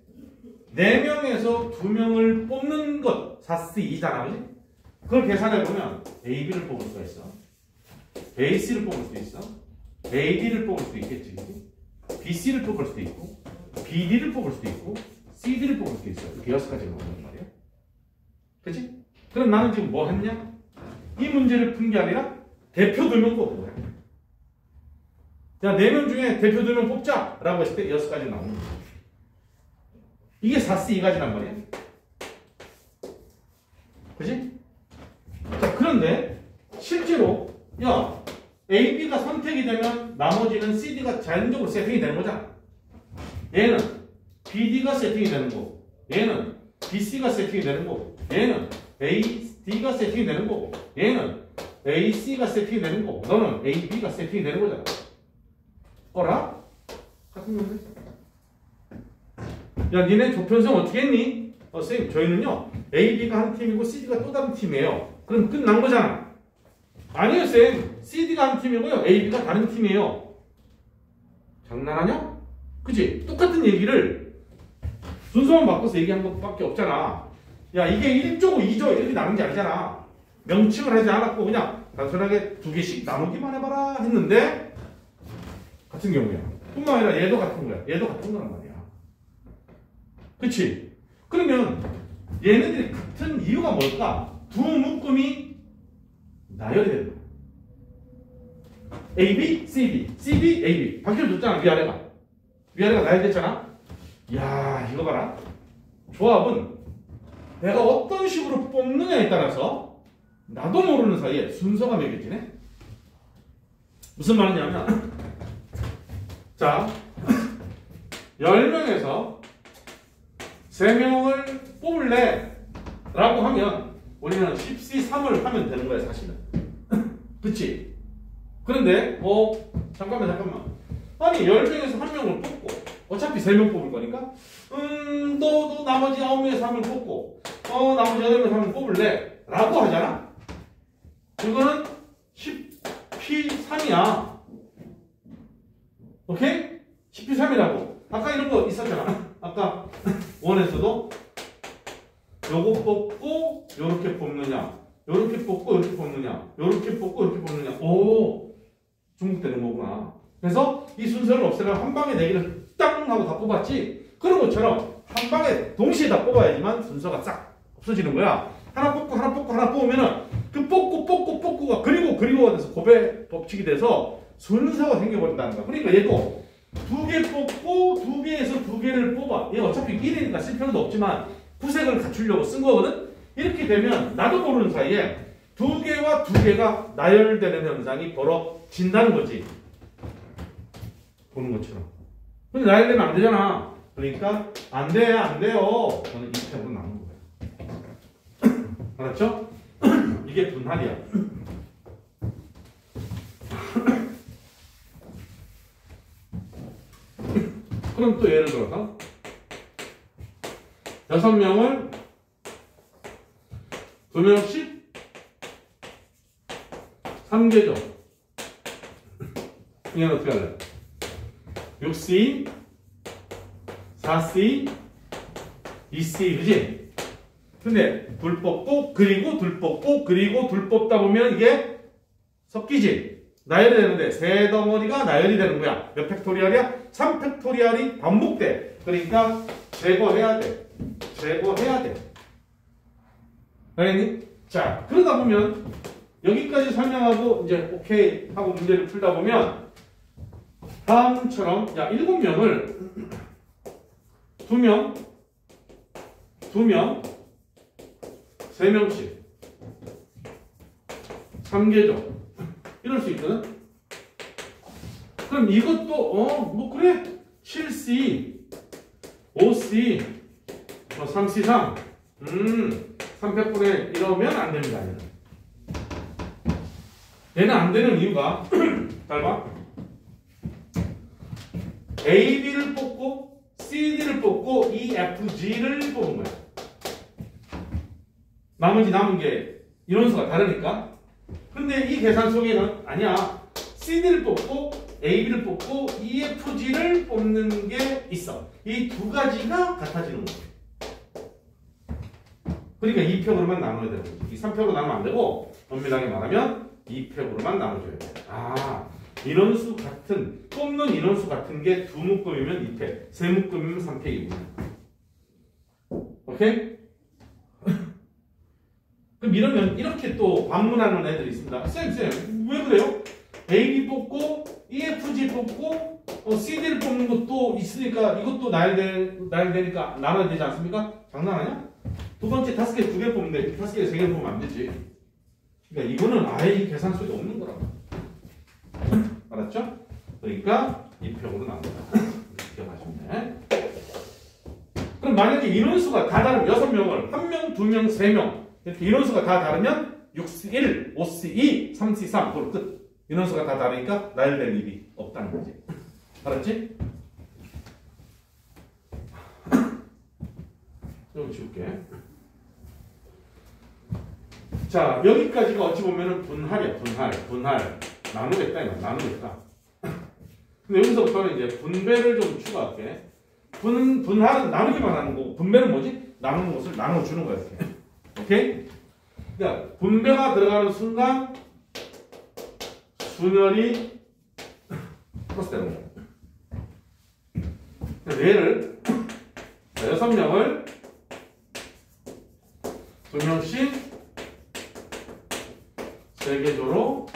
4명에서 2명을 뽑는 것 4C2잖아 그지? 그걸 계산해보면 A, B를 뽑을 수가 있어. A, C를 뽑을 수도 있어. A, D를 뽑을 수도 있겠지. B, C를 뽑을 수도 있고 B, D를 뽑을 수도 있고 C, D를 뽑을 수도 있어. 이렇게 6가지가 나온단 말이야. 그치? 그럼 나는 지금 뭐 했냐? 이 문제를 푼 게 아니라 대표 2명 뽑은 거야. 자, 4명 중에 대표 2명 뽑자! 라고 했을 때 6가지 나오는 거야. 이게 4C2가지란 말이야. 그치? 자, 그런데 실제로 야 A, B가 선택이 되면 나머지는 C, D가 자연적으로 세팅이 되는 거잖아. 얘는 B, D가 세팅이 되는 거고 얘는 B, C가 세팅이 되는 거고 얘는 A, D가 세팅이 되는 거고 얘는 A, C가 세팅이 되는 거고 너는 A, B가 세팅이 되는 거잖아. 어라? 같은 건데? 야 니네 조편성 어떻게 했니? 선생님 저희는요 A, B가 한 팀이고 C, D가 또 다른 팀이에요. 그럼 끝난 거잖아. 아니에요 쌤. C, D가 한 팀이고요 A, B가 다른 팀이에요. 장난하냐? 그치? 똑같은 얘기를 순서만 바꿔서 얘기한 것밖에 없잖아. 야 이게 1조고 2조 이렇게 나눈 게 아니잖아. 명칭을 하지 않았고 그냥 단순하게 2개씩 나누기만 해봐라 했는데 같은 경우야. 뿐만 아니라 얘도 같은 거야. 얘도 같은 거란 말이야. 그치? 그러면 얘네들이 같은 이유가 뭘까? 두 묶음이 나열이 되는 거야. AB, CD, CD, AB 바뀌어줬잖아. 위아래가 나열됐잖아. 이야 이거 봐라. 조합은 내가 어떤 식으로 뽑느냐에 따라서 나도 모르는 사이에 순서가 매겨지네. 무슨 말이냐면 자 10명에서 3명을 뽑을래 라고 하면 우리는 10C3을 하면 되는 거야 사실은. 그치? 그런데 잠깐만 아니 10명에서 1명을 뽑고 어차피 3명 뽑을 거니까 너 나머지 9명에서 1명 뽑고 나머지 8명에서 1명 뽑을래 라고 하잖아. 그거는 10P3이야. 오케이? 10P3이라고 아까 이런 거 있었잖아. 아까 원에서도 요거 뽑고 요렇게 뽑느냐 요렇게 뽑고 요렇게 뽑느냐 요렇게 뽑고 요렇게 뽑느냐. 오 중복되는 거구나. 그래서 이 순서를 없애려면 한 방에 4개를 땅 하고 다 뽑았지. 그런 것처럼 한 방에 동시에 다 뽑아야지만 순서가 싹 없어지는 거야. 하나 뽑고 하나 뽑으면은 그 뽑고가 그리고가 돼서 고배 법칙이 돼서 순서가 생겨버린다는 거야. 그러니까 얘도 2개 뽑고 2개에서 2개를 뽑아. 얘 어차피 1이니까 쓸 필요도 없지만 구색을 갖추려고 쓴 거거든. 이렇게 되면 나도 모르는 사이에 2개와 2개가 나열되는 현상이 벌어진다는 거지. 보는 것처럼. 근데 나열되면 안 되잖아. 그러니까 안 돼요. 저는 이 탭으로 나눈 거예요. 알았죠? 이게 분할이야. 그럼 또 예를 들어서 6명을 2명씩 3개죠. 이건 어떻게 할래? 6C, 4C, 2C, 그지? 근데 둘 뽑고 그리고 둘 뽑고 그리고 둘 뽑다 보면 이게 섞이지? 나열이 되는데 세 덩어리가 나열이 되는 거야. 몇 팩토리얼이야? 3팩토리얼이 반복돼. 그러니까 제거해야 돼. 제거해야 돼. 알겠니? 자, 그러다 보면 여기까지 설명하고 이제 오케이 하고 문제를 풀다 보면 다음처럼 야 7명을 2명 3명씩 3개죠. 이럴 수 있거든. 그럼 이것도 뭐 그래 7C 5C 3C3 300분의 이러면 안 됩니다. 얘는 안 되는 이유가 잘 봐. A, B를 뽑고 C, D를 뽑고 E, F, G를 뽑은 거야. 나머지 남은 게 인원수가 다르니까. 근데 이 계산 속에는 아니야. C, D를 뽑고 A, B를 뽑고 E, F, G를 뽑는 게 있어. 이 두 가지가 같아지는 거야. 그러니까 2팩으로만 나눠야 되는 거지. 이 3팩으로 나누면 안 되고 엄밀하게 말하면 2팩으로만 나눠줘야 돼. 아, 인원수 같은, 뽑는 인원수 같은 게 두 묶음이면 2팩, 세 묶음이면 3팩이구나. 오케이? 그럼 이러면 이렇게 또 반문하는 애들이 있습니다. 쌤, 왜 그래요? AB 뽑고, EFG 뽑고, CD를 뽑는 것도 있으니까 이것도 나열되니까 나눠야 되지 않습니까? 장난하냐? 두 번째 5개 2개 뽑으면 돼. 5개 3개 뽑으면 안 되지. 그러니까 이거는 아예 이 계산 속에 없는 거라고. 알았죠? 그러니까 2팩으로 나옵니다. 기억하시면 돼. 그럼 만약에 인원수가 다 다르면 6명을 1명, 2명, 3명 이렇게 인원수가 다 다르면 6C1, 5C2, 3C3 그걸 끝. 인원수가 다 다르니까 나열될 일이 없다는 거지. 알았지? 여기 지울게. 자, 여기까지가 어찌 보면은 분할이야. 분할. 나누겠다, 이거. 나누겠다. 근데 여기서부터는 이제 분배를 좀 추가할게. 분할은 나누기만 하는 거고, 분배는 뭐지? 나누는 것을 나눠주는 거야, 이렇게. 오케이? 그러니까, 분배가 들어가는 순간, 순열이 플러스 되는 거야. 얘를, 6명을 2명씩 3개조로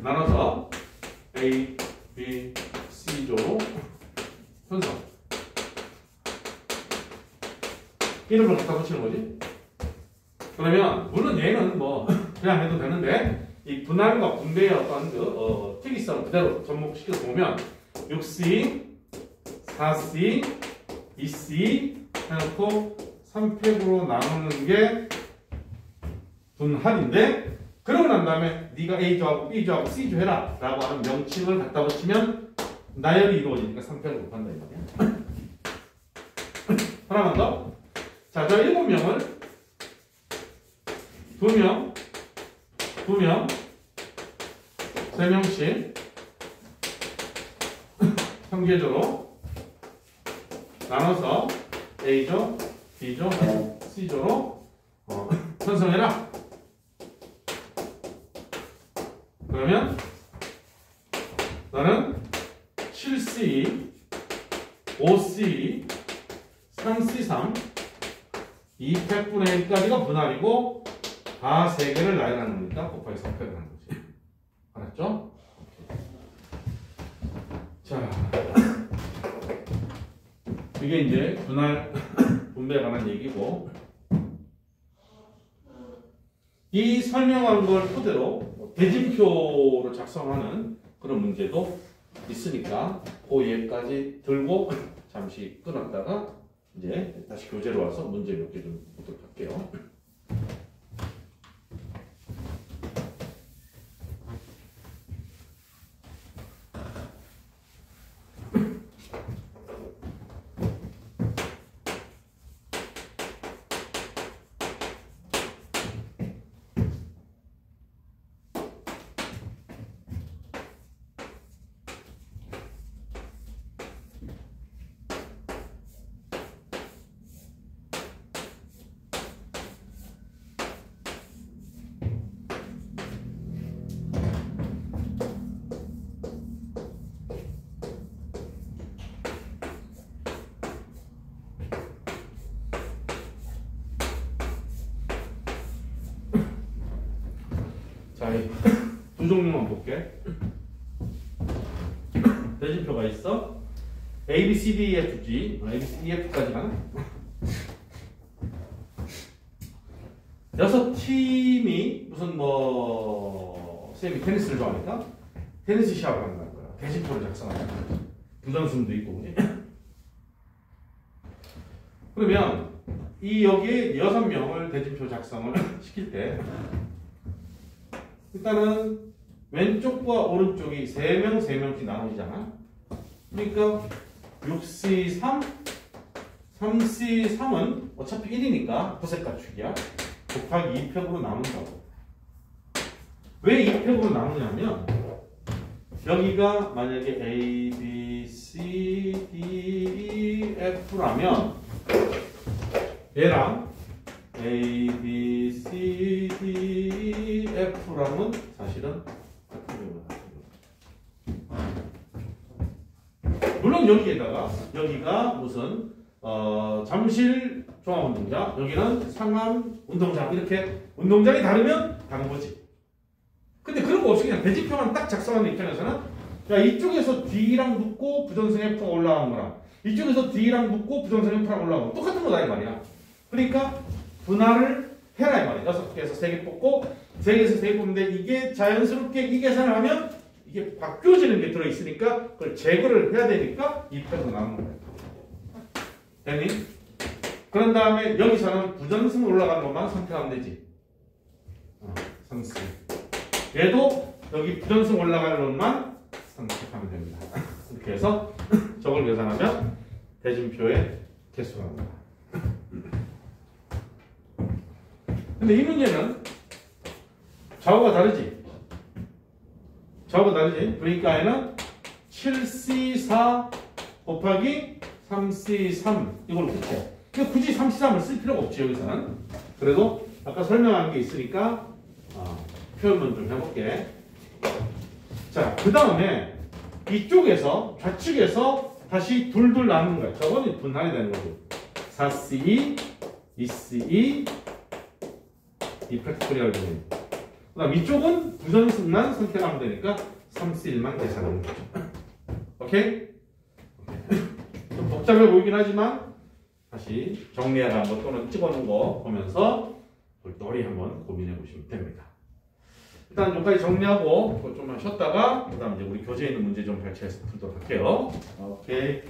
나눠서 A, B, C조로 편성. 이름을 갖다 붙이는 거지. 그러면 물론 얘는 뭐 그냥 해도 되는데 이 분할과 분배의 어떤 특이성을 그대로 접목시켜서 보면 6C, 4C, 2C 해놓고 3팩으로 나누는 게 분할인데 그러고 난 다음에 네가 A조하고 B조하고 C조 해라 라고 하는 명칭을 갖다 붙이면 나열이 이루어지니까 3팩으로 간다 이 말이야. 하나만 더. 자, 저 7명을 2명 3명씩 3개조로 나눠서 A조, B조, C조로 편성해라. 그러면 너는 7C, 5C, 3C3, 2팩분의 1까지가 분할이고 다 3개를 나열하는 거니까 곱하기 3팩을 하는 거지. 알았죠? 자, 이게 이제 분할 분배에 관한 얘기고 이 설명한 걸 토대로 대진표를 작성하는 그런 문제도 있으니까 그 예까지 들고 잠시 끊었다가 이제 다시 교재로 와서 문제 몇 개 좀 보도록 할게요. 자, 이 두 종류만 볼게. 대진표가 있어. A, B, C, D, E, F, G. A, B, C, D, E, F까지 가나? 6팀이 무슨 쌤이 테니스를 좋아하니까 테니스 시합을 하는 거야. 대진표를 작성하는 거야. 부전승도 있고. 그러면 이 여기에 6명을 대진표 작성을 시킬 때 일단은 왼쪽과 오른쪽이 3명, 3명씩 나눠지잖아. 그러니까 6C3, 3C3은 어차피 1이니까 부색 갖추기야. 곱하기 2팩으로 나눈다고. 왜 2팩으로 나누냐면 여기가 만약에 A, B, C, D, E, F라면 얘랑 A, B, C, D, E, F라면 사실은 물론 여기에다가 여기가 무슨 잠실 종합운동장, 여기는 상암 운동장, 이렇게 운동장이 다르면 다른 거지. 근데 그런 거 없이 그냥 대진표만 딱 작성하는 입장에서는 야, 이쪽에서 D랑 붙고 부전승 F가 올라간 거랑 이쪽에서 D랑 붙고 부전승 F랑 올라간 거 똑같은 거다 이 말이야. 그러니까 분할을 해라 이 말이야. 6개에서 3개 뽑고 3개에서 3개 뽑는데 이게 자연스럽게 이 계산을 하면 이게 바뀌어지는 게 들어있으니까 그걸 제거를 해야 되니까 2패로 나누는 거야. 됐니? 그런 다음에 여기서는 부전승 올라가는 것만 선택하면 되지. 선택. 얘도 여기 부전승 올라가는 것만 선택하면 됩니다. 이렇게 해서 저걸 계산하면 대진표의 개수가 나옵니다. 근데 이 문제는 좌우가 다르지? 좌우가 다르지? 그러니까 얘는 7C4 곱하기 3C3 이걸 붙여. 근데 굳이 3C3을 쓸 필요가 없지 여기서는. 그래도 아까 설명한 게 있으니까 표현만 좀 해볼게. 자, 그 다음에 이쪽에서 좌측에서 다시 둘둘 나누는 거야. 저거는 분할이 되는 거고 4C2, 2C2, 2팩토리얼 되는. 그 다음 이쪽은 부전승만 선택하면 되니까 3C1만 계산하는 거죠. 오케이? 좀 복잡해 보이긴 하지만 다시 정리해간 거 또는 찍어놓은 거 보면서 돌돌이 한번 고민해 보시면 됩니다. 일단 여기까지 정리하고 좀만 쉬었다가 그 다음 이제 우리 교재에 있는 문제 좀 발췌해서 풀도록 할게요. 오케이.